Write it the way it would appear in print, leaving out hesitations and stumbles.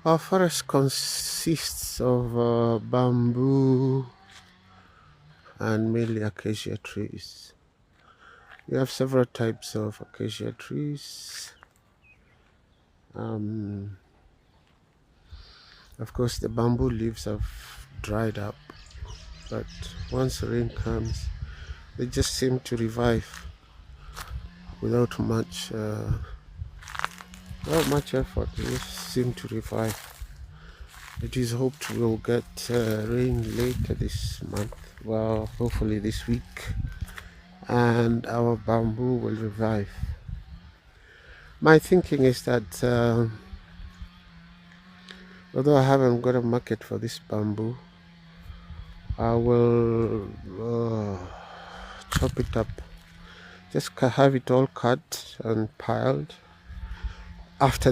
Our forest consists of bamboo and mainly acacia trees. We have several types of acacia trees. Um, of course, the bamboo leaves have dried up, but once rain comes, they just seem to revive without much effort. They just seem to revive. It is hoped we'll get rain later this month. Well, hopefully this week, and our bamboo will revive. My thinking is that although I haven't got a market for this bamboo, I will chop it up, just have it all cut and piled. After